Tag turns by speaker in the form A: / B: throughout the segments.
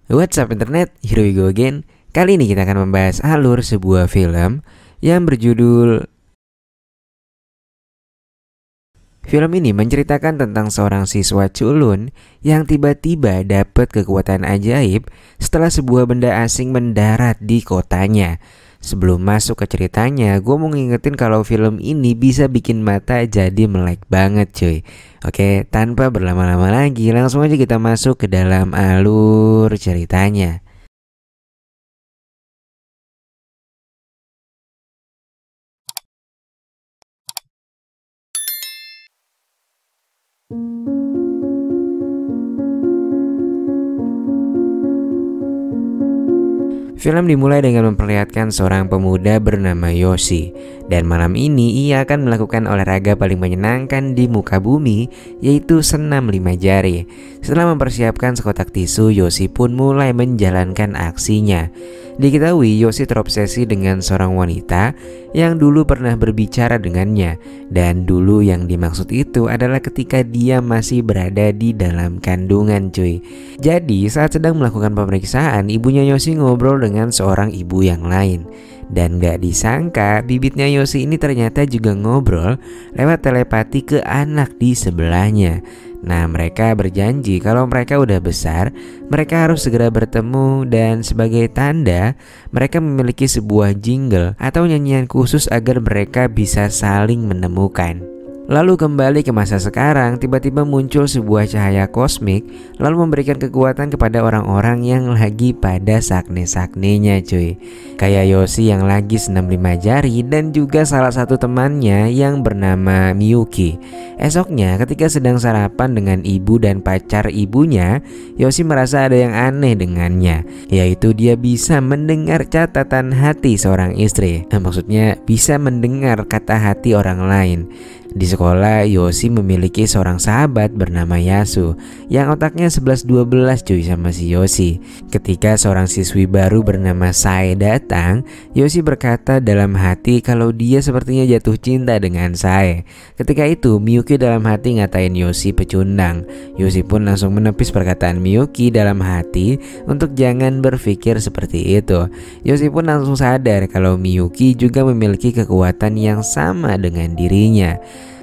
A: What's up internet, here we go again. Kali ini kita akan membahas alur sebuah film yang berjudul. Film ini menceritakan tentang seorang siswa culun yang tiba-tiba dapat kekuatan ajaib setelah sebuah benda asing mendarat di kotanya. Sebelum masuk ke ceritanya, gue mau ngingetin kalau film ini bisa bikin mata jadi melek banget cuy. Oke, tanpa berlama-lama lagi, langsung aja kita masuk ke dalam alur ceritanya. Film dimulai dengan memperlihatkan seorang pemuda bernama Yoshi. Dan malam ini ia akan melakukan olahraga paling menyenangkan di muka bumi, yaitu senam 5 jari. Setelah mempersiapkan sekotak tisu, Yoshi pun mulai menjalankan aksinya. Diketahui Yoshi terobsesi dengan seorang wanita yang dulu pernah berbicara dengannya. Dan dulu yang dimaksud itu adalah ketika dia masih berada di dalam kandungan cuy. Jadi saat sedang melakukan pemeriksaan, ibunya Yoshi ngobrol dengan seorang ibu yang lain. Dan gak disangka bibitnya Yoshi ini ternyata juga ngobrol lewat telepati ke anak di sebelahnya. Nah, mereka berjanji kalau mereka udah besar, mereka harus segera bertemu, dan sebagai tanda mereka memiliki sebuah jingle atau nyanyian khusus agar mereka bisa saling menemukan. Lalu kembali ke masa sekarang, tiba-tiba muncul sebuah cahaya kosmik lalu memberikan kekuatan kepada orang-orang yang lagi pada sakne-saknenya cuy. Kayak Yoshi yang lagi senam 5 jari dan juga salah satu temannya yang bernama Miyuki. Esoknya ketika sedang sarapan dengan ibu dan pacar ibunya, Yoshi merasa ada yang aneh dengannya, yaitu dia bisa mendengar catatan hati seorang istri. Maksudnya bisa mendengar kata hati orang lain. Di sekolah, Yoshi memiliki seorang sahabat bernama Yasu yang otaknya 11-12 cuy sama si Yoshi. Ketika seorang siswi baru bernama Sae datang, Yoshi berkata dalam hati kalau dia sepertinya jatuh cinta dengan Sae. Ketika itu, Miyuki dalam hati ngatain Yoshi pecundang. Yoshi pun langsung menepis perkataan Miyuki dalam hati untuk jangan berpikir seperti itu. Yoshi pun langsung sadar kalau Miyuki juga memiliki kekuatan yang sama dengan dirinya.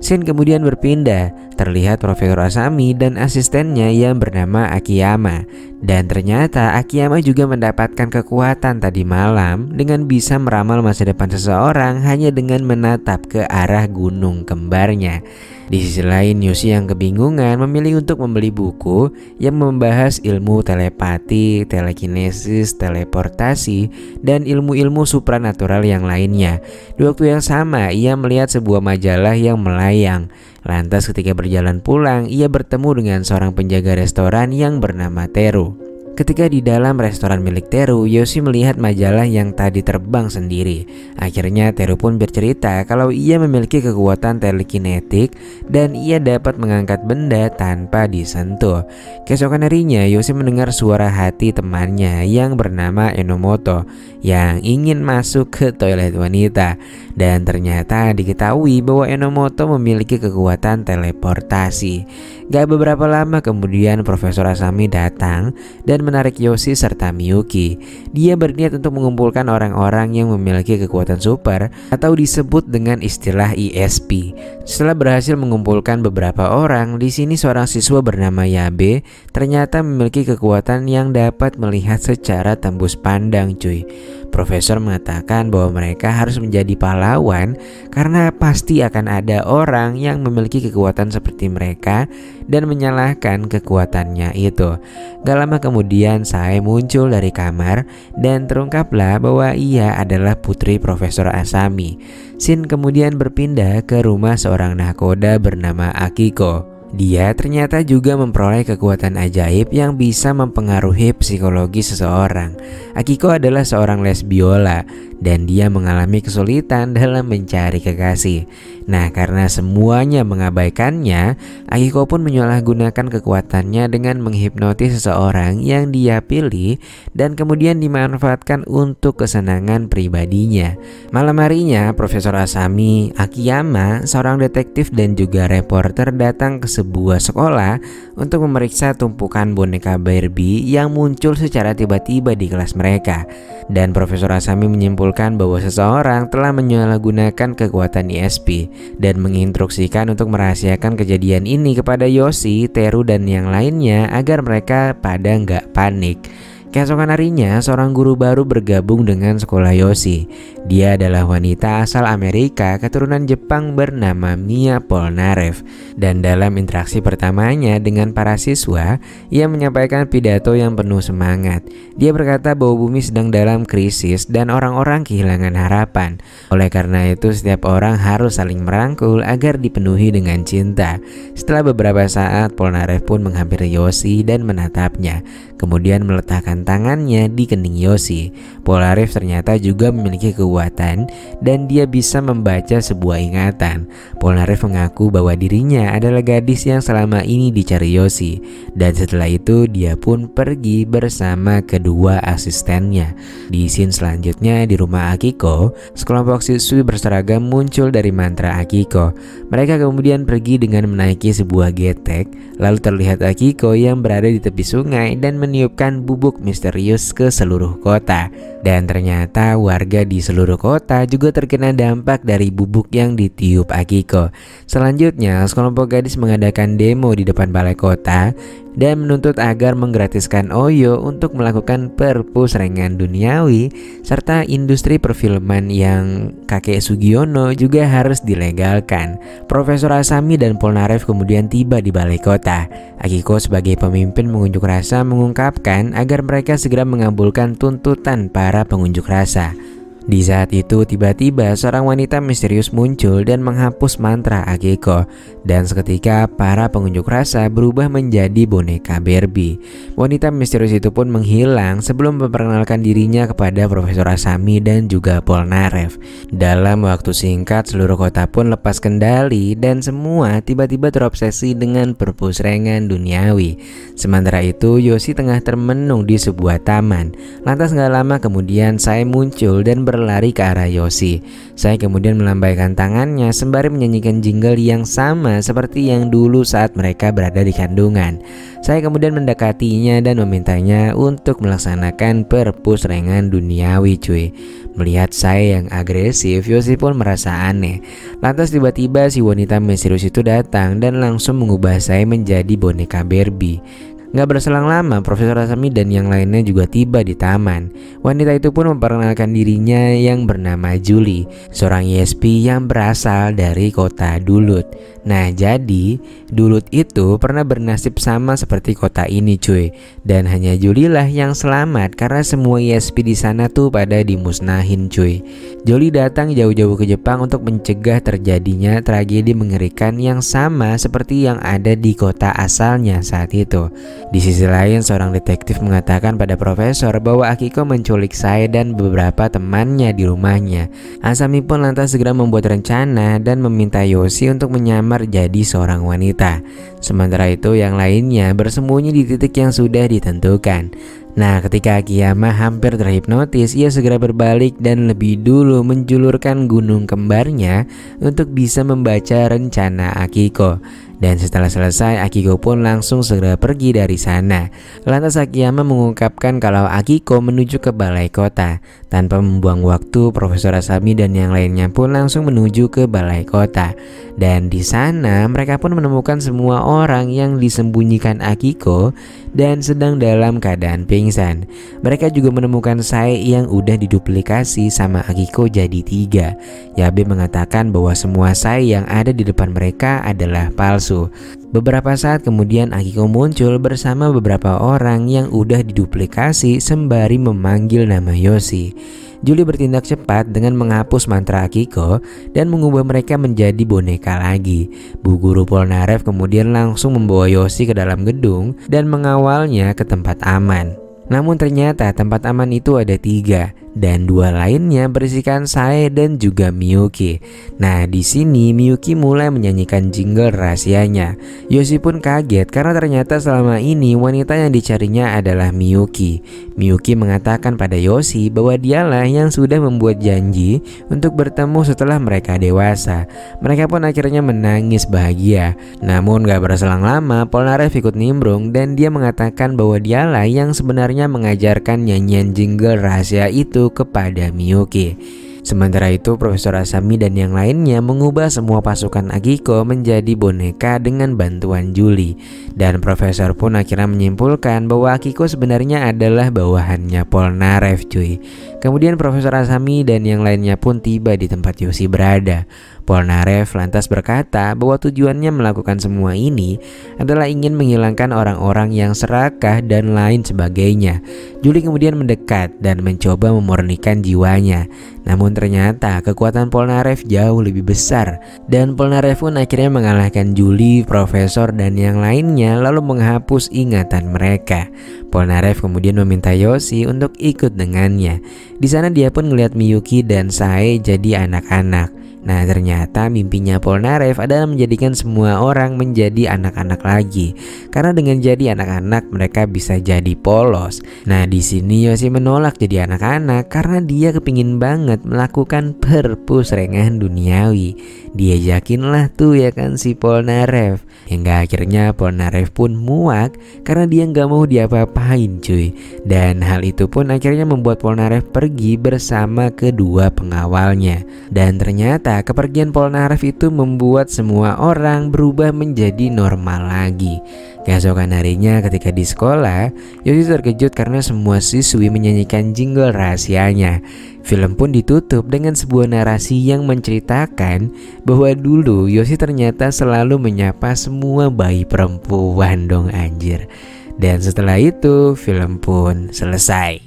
A: Scene kemudian berpindah, terlihat Profesor Asami dan asistennya yang bernama Akiyama. Dan ternyata Akiyama juga mendapatkan kekuatan tadi malam dengan bisa meramal masa depan seseorang hanya dengan menatap ke arah gunung kembarnya. Di sisi lain, Yoshi yang kebingungan memilih untuk membeli buku yang membahas ilmu telepati, telekinesis, teleportasi, dan ilmu-ilmu supranatural yang lainnya. Di waktu yang sama, ia melihat sebuah majalah yang melayang. Lantas ketika berjalan pulang, ia bertemu dengan seorang penjaga restoran yang bernama Teru. Ketika di dalam restoran milik Teru, Yoshi melihat majalah yang tadi terbang sendiri. Akhirnya Teru pun bercerita kalau ia memiliki kekuatan telekinetik dan ia dapat mengangkat benda tanpa disentuh. Keesokan harinya, Yoshi mendengar suara hati temannya yang bernama Enomoto yang ingin masuk ke toilet wanita. Dan ternyata diketahui bahwa Enomoto memiliki kekuatan teleportasi. Gak beberapa lama kemudian Profesor Asami datang dan menarik Yoshi serta Miyuki. Dia berniat untuk mengumpulkan orang-orang yang memiliki kekuatan super atau disebut dengan istilah ESP. Setelah berhasil mengumpulkan beberapa orang, di sini seorang siswa bernama Yabe ternyata memiliki kekuatan yang dapat melihat secara tembus pandang cuy. Profesor mengatakan bahwa mereka harus menjadi pahlawan karena pasti akan ada orang yang memiliki kekuatan seperti mereka dan menyalahkan kekuatannya itu. Gak lama kemudian Sae muncul dari kamar dan terungkaplah bahwa ia adalah putri Profesor Asami. Scene kemudian berpindah ke rumah seorang nahkoda bernama Akiko. Dia ternyata juga memperoleh kekuatan ajaib yang bisa mempengaruhi psikologi seseorang. Akiko adalah seorang les biola dan dia mengalami kesulitan dalam mencari kekasih. Nah, karena semuanya mengabaikannya, Akiko pun menyalahgunakan kekuatannya dengan menghipnotis seseorang yang dia pilih dan kemudian dimanfaatkan untuk kesenangan pribadinya. Malam harinya, Profesor Asami, Akiyama, seorang detektif dan juga reporter datang ke sebuah sekolah untuk memeriksa tumpukan boneka Barbie yang muncul secara tiba-tiba di kelas mereka. Dan Profesor Asami menyimpulkan bahwa seseorang telah menyalahgunakan kekuatan ESP dan menginstruksikan untuk merahasiakan kejadian ini kepada Yoshi, Teru, dan yang lainnya agar mereka pada nggak panik. Keesokan harinya, seorang guru baru bergabung dengan sekolah Yoshi. Dia adalah wanita asal Amerika keturunan Jepang bernama Mia Polnareff. Dan dalam interaksi pertamanya dengan para siswa, ia menyampaikan pidato yang penuh semangat. Dia berkata bahwa bumi sedang dalam krisis dan orang-orang kehilangan harapan. Oleh karena itu, setiap orang harus saling merangkul agar dipenuhi dengan cinta. Setelah beberapa saat, Polnareff pun menghampiri Yoshi dan menatapnya, kemudian meletakkan tangannya di kening Yoshi. Polnareff ternyata juga memiliki kekuatan dan dia bisa membaca sebuah ingatan. Polnareff mengaku bahwa dirinya adalah gadis yang selama ini dicari Yoshi, dan setelah itu dia pun pergi bersama kedua asistennya. Di scene selanjutnya di rumah Akiko, sekelompok siswi berseragam muncul dari mantra Akiko. Mereka kemudian pergi dengan menaiki sebuah getek. Lalu terlihat Akiko yang berada di tepi sungai dan meniupkan bubuk misterius ke seluruh kota. Dan ternyata warga di seluruh kota juga terkena dampak dari bubuk yang ditiup Akiko. Selanjutnya, sekelompok gadis mengadakan demo di depan balai kota dan menuntut agar menggratiskan Oyo untuk melakukan perpus rengan duniawi, serta industri perfilman yang kakek Sugiono juga harus dilegalkan. Profesor Asami dan Polnareff kemudian tiba di balai kota. Akiko sebagai pemimpin pengunjuk rasa mengungkapkan agar mereka segera mengabulkan tuntutan para pengunjuk rasa. Di saat itu tiba-tiba seorang wanita misterius muncul dan menghapus mantra Akiko, dan seketika para pengunjuk rasa berubah menjadi boneka Barbie. Wanita misterius itu pun menghilang sebelum memperkenalkan dirinya kepada Profesor Asami dan juga Polnareff. Dalam waktu singkat seluruh kota pun lepas kendali dan semua tiba-tiba terobsesi dengan perpus rengan duniawi. Sementara itu Yoshi tengah termenung di sebuah taman. Lantas gak lama kemudian saya muncul dan berlari ke arah Yoshi. Saya kemudian melambaikan tangannya sembari menyanyikan jingle yang sama seperti yang dulu saat mereka berada di kandungan. Saya kemudian mendekatinya dan memintanya untuk melaksanakan perpus rengan duniawi cuy. Melihat saya yang agresif, Yoshi pun merasa aneh. Lantas tiba-tiba si wanita misterius itu datang dan langsung mengubah saya menjadi boneka Barbie. Gak berselang lama, Profesor Asami dan yang lainnya juga tiba di taman. Wanita itu pun memperkenalkan dirinya yang bernama Julie, seorang ESP yang berasal dari kota Duluth. Nah jadi, Duluth itu pernah bernasib sama seperti kota ini cuy. Dan hanya Julie lah yang selamat karena semua ESP di sana tuh pada dimusnahin cuy. Julie datang jauh-jauh ke Jepang untuk mencegah terjadinya tragedi mengerikan yang sama seperti yang ada di kota asalnya saat itu. Di sisi lain, seorang detektif mengatakan pada profesor bahwa Akiko menculik saya dan beberapa temannya di rumahnya. Asami pun lantas segera membuat rencana dan meminta Yoshi untuk menyamar jadi seorang wanita. Sementara itu yang lainnya bersembunyi di titik yang sudah ditentukan. Nah, ketika Akiyama hampir terhipnotis, ia segera berbalik dan lebih dulu menjulurkan gunung kembarnya untuk bisa membaca rencana Akiko. Dan setelah selesai, Akiko pun langsung segera pergi dari sana. Lantas Akiyama mengungkapkan kalau Akiko menuju ke balai kota. Tanpa membuang waktu, Profesor Asami dan yang lainnya pun langsung menuju ke balai kota. Dan di sana mereka pun menemukan semua orang yang disembunyikan Akiko dan sedang dalam keadaan pingsan. Mereka juga menemukan Sae yang udah diduplikasi sama Akiko jadi 3. Yabe mengatakan bahwa semua Sae yang ada di depan mereka adalah palsu. Beberapa saat kemudian Akiko muncul bersama beberapa orang yang udah diduplikasi sembari memanggil nama Yoshi. Julie bertindak cepat dengan menghapus mantra Akiko dan mengubah mereka menjadi boneka lagi. Bu Guru Polnareff kemudian langsung membawa Yoshi ke dalam gedung dan mengawalnya ke tempat aman. Namun ternyata tempat aman itu ada 3. dan dua lainnya berisikan Sae dan juga Miyuki. Nah, di sini Miyuki mulai menyanyikan jingle rahasianya. Yoshi pun kaget karena ternyata selama ini wanita yang dicarinya adalah Miyuki. Miyuki mengatakan pada Yoshi bahwa dialah yang sudah membuat janji untuk bertemu setelah mereka dewasa. Mereka pun akhirnya menangis bahagia. Namun gak berselang lama, Polnareff ikut nimbrung dan dia mengatakan bahwa dialah yang sebenarnya mengajarkan nyanyian jingle rahasia itu kepada Miyuki. Sementara itu Profesor Asami dan yang lainnya mengubah semua pasukan Akiko menjadi boneka dengan bantuan Julie. Dan Profesor pun akhirnya menyimpulkan bahwa Akiko sebenarnya adalah bawahannya Polnareff cuy. Kemudian Profesor Asami dan yang lainnya pun tiba di tempat Yoshi berada. Polnareff lantas berkata bahwa tujuannya melakukan semua ini adalah ingin menghilangkan orang-orang yang serakah dan lain sebagainya. Julie kemudian mendekat dan mencoba memurnikan jiwanya. Namun ternyata kekuatan Polnareff jauh lebih besar dan Polnareff pun akhirnya mengalahkan Julie, Profesor dan yang lainnya lalu menghapus ingatan mereka. Polnareff kemudian meminta Yoshi untuk ikut dengannya. Di sana dia pun melihat Miyuki dan Sae jadi anak-anak. Nah, ternyata mimpinya Polnareff adalah menjadikan semua orang menjadi anak-anak lagi. Karena dengan jadi anak-anak mereka bisa jadi polos. Nah, di sini Yoshi menolak jadi anak-anak karena dia kepingin banget melakukan perpus rengahan duniawi. Dia yakinlah tuh ya kan si Polnareff. Hingga akhirnya Polnareff pun muak karena dia nggak mau diapa-apain cuy. Dan hal itu pun akhirnya membuat Polnareff pergi bersama kedua pengawalnya. Dan ternyata kepergian Polnareff itu membuat semua orang berubah menjadi normal lagi. Keesokan harinya ketika di sekolah, Yoshi terkejut karena semua siswi menyanyikan jingle rahasianya. Film pun ditutup dengan sebuah narasi yang menceritakan bahwa dulu Yoshi ternyata selalu menyapa semua bayi perempuan dong anjir. Dan setelah itu film pun selesai.